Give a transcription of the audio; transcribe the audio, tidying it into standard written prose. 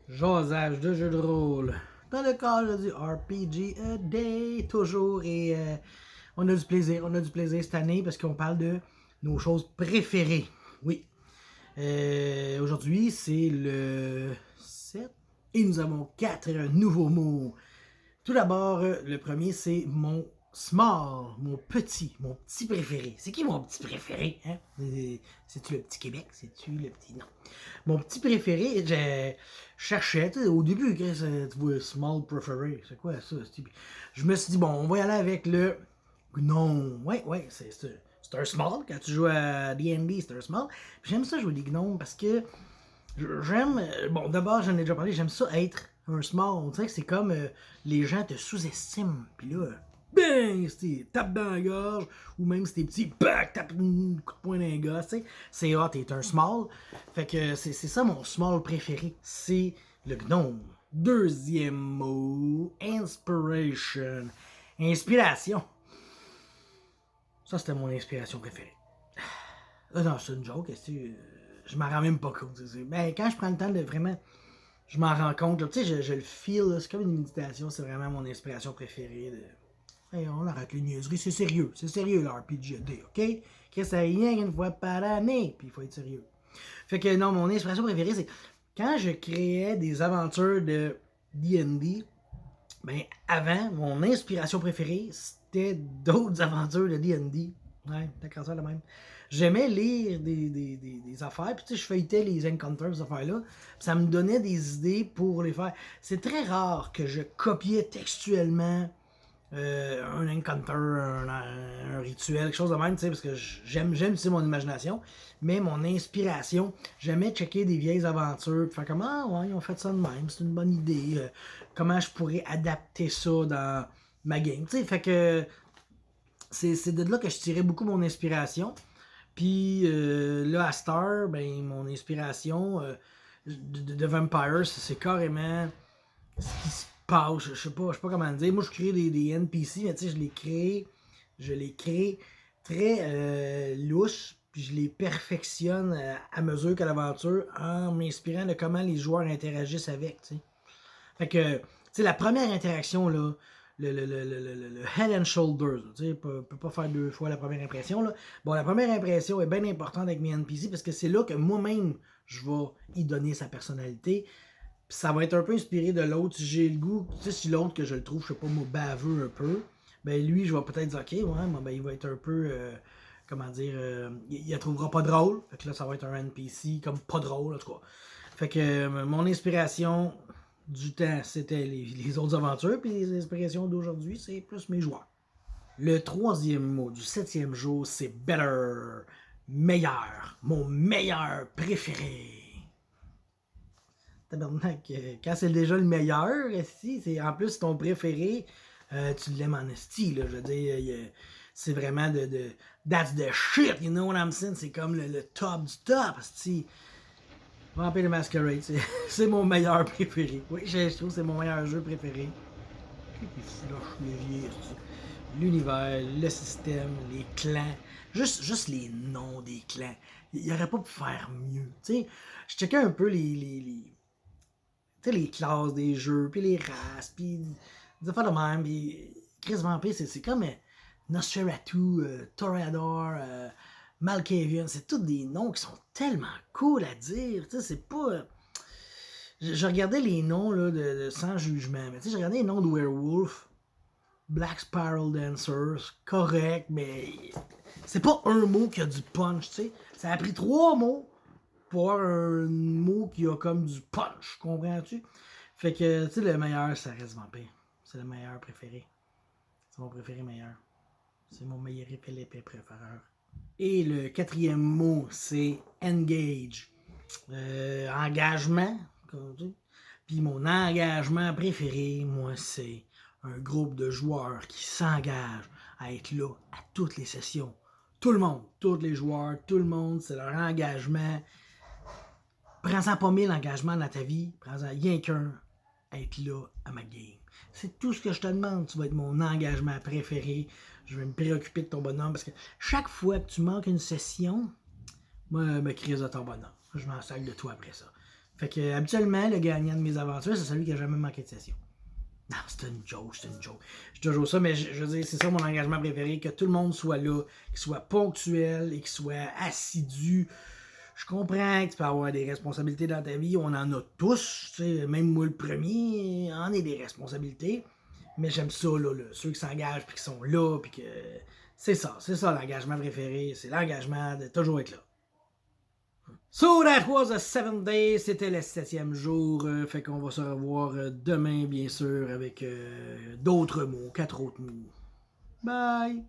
Jasage de jeux de rôle. Dans le cadre du RPG A Day, toujours. Et on a du plaisir. On a du plaisir cette année parce qu'on parle de nos choses préférées. Oui. Aujourd'hui, c'est le 7. Et nous avons 4 nouveaux mots. Tout d'abord, le premier, c'est mon small, mon petit préféré. C'est qui mon petit préféré? Hein? C'est-tu le petit Québec? C'est-tu le petit... Non. Mon petit préféré, je cherchais, au début, tu vois, small préféré, c'est quoi ça? Je me suis dit, bon, on va y aller avec le gnome. Ouais, c'est un small. Quand tu joues à D&D, c'est un small. J'aime ça jouer des gnomes parce que j'aime, bon, d'abord, j'en ai déjà parlé, j'aime ça être un small. On dirait que c'est comme les gens te sous-estiment. Puis là, bang, tape dans la gorge, ou même si t'es petit, back, tape un coup de poing dans les gars, tu sais. C'est hot, t'es un small. Fait que c'est ça mon small préféré, c'est le gnome. Deuxième mot, inspiration. Inspiration. Ça, c'était mon inspiration préférée. Non, c'est une joke, je m'en rends même pas compte. Ben, quand je prends le temps de vraiment, je m'en rends compte. Tu sais, je le feel, c'est comme une méditation, c'est vraiment mon inspiration préférée. Hey, on arrête les niaiseries, c'est sérieux l'RPGD, ok? Que ça rien qu'une fois par année, puis il faut être sérieux. Fait que non, mon inspiration préférée, c'est quand je créais des aventures de D&D, ben avant, mon inspiration préférée, c'était d'autres aventures de D&D. Ouais, d'accord, ça le même. J'aimais lire des affaires, puis tu sais, je feuilletais les encounters, ces affaires-là, ça me donnait des idées pour les faire. C'est très rare que je copiais textuellement un encounter, un rituel, quelque chose de même, tu sais, parce que j'aime utiliser mon imagination, mais mon inspiration, j'aimais checker des vieilles aventures, puis faire comme, ah ouais, ils ont fait ça de même, c'est une bonne idée, comment je pourrais adapter ça dans ma game, tu sais, fait que c'est de là que je tirais beaucoup mon inspiration. Puis là, à Star, ben, mon inspiration de Vampire, c'est carrément ce qui se passe. Je sais pas comment dire. Moi, je crée des NPC, mais tu sais, je les crée très louches, puis je les perfectionne à mesure que l'aventure en m'inspirant de comment les joueurs interagissent avec, tu sais. Fait que, tu sais, la première interaction, là, le head and shoulders, tu sais, peut pas faire deux fois la première impression, là. Bon, la première impression est bien importante avec mes NPC parce que c'est là que moi-même, je vais y donner sa personnalité. Puis ça va être un peu inspiré de l'autre. Si j'ai le goût, tu sais, si l'autre que je le trouve, je sais pas, moi, baveux un peu, ben lui, je vais peut-être dire, ok, ouais, moi, ben il va être un peu, comment dire, il la trouvera pas drôle. Fait que là, ça va être un NPC comme pas drôle, en tout cas. Fait que mon inspiration du temps, c'était les autres aventures, puis les inspirations d'aujourd'hui, c'est plus mes joueurs. Le troisième mot du 7e jour, c'est better, meilleur, mon meilleur préféré. Tabarnak, quand c'est déjà le meilleur, si, c'est en plus ton préféré, tu l'aimes en esti, là, je veux dire, c'est vraiment that's the shit, you know what I'm saying? C'est comme le top du top, esti. Vampire the Masquerade, c'est mon meilleur préféré. Oui, je trouve que c'est mon meilleur jeu préféré. Puis flush levier, l'univers, le système, les clans, juste les noms des clans. Il aurait pas pu faire mieux. T'sais, je checkais un peu les classes des jeux, puis les races, puis des affaires de même. Puis Chris Vampire, c'est comme Nosferatu, Toreador, Malkavian. C'est tous des noms qui sont tellement cool à dire. Tu sais, c'est pas. Je regardais les noms là, sans jugement, mais tu sais, je regardais les noms de Werewolf, Black Spiral Dancers, correct, mais c'est pas un mot qui a du punch, tu sais. Ça a pris 3 mots pour avoir un mot qui a comme du punch, comprends-tu? Fait que, tu sais, le meilleur, ça reste Vampire. C'est le meilleur préféré. C'est mon préféré meilleur. C'est mon meilleur préféreur. Et le 4e mot, c'est engage. Engagement, comme tu dis. Puis mon engagement préféré, moi, c'est un groupe de joueurs qui s'engagent à être là à toutes les sessions. Tout le monde, tous les joueurs, tout le monde, c'est leur engagement. Prends-en pas 1000 engagements dans ta vie, prends-en rien qu'un, être là à ma game. C'est tout ce que je te demande. Tu vas être mon engagement préféré. Je vais me préoccuper de ton bonhomme parce que chaque fois que tu manques une session, moi, me crise de ton bonhomme. Je m'en sac de toi après ça. Fait que, habituellement, le gagnant de mes aventures, c'est celui qui a jamais manqué de session. Non, c'est une joke, c'est une joke. Je te toujours ça, mais je veux dire, c'est ça mon engagement préféré, que tout le monde soit là, qu'il soit ponctuel et qu'il soit assidu. Je comprends que tu peux avoir des responsabilités dans ta vie, on en a tous, tu sais, même moi le premier, en est des responsabilités. Mais j'aime ça, là, ceux qui s'engagent, puis qui sont là, puis que... c'est ça l'engagement préféré, c'est l'engagement de toujours être là. So that was a 7 days, c'était le 7e jour, fait qu'on va se revoir demain, bien sûr, avec d'autres mots, 4 autres mots. Bye!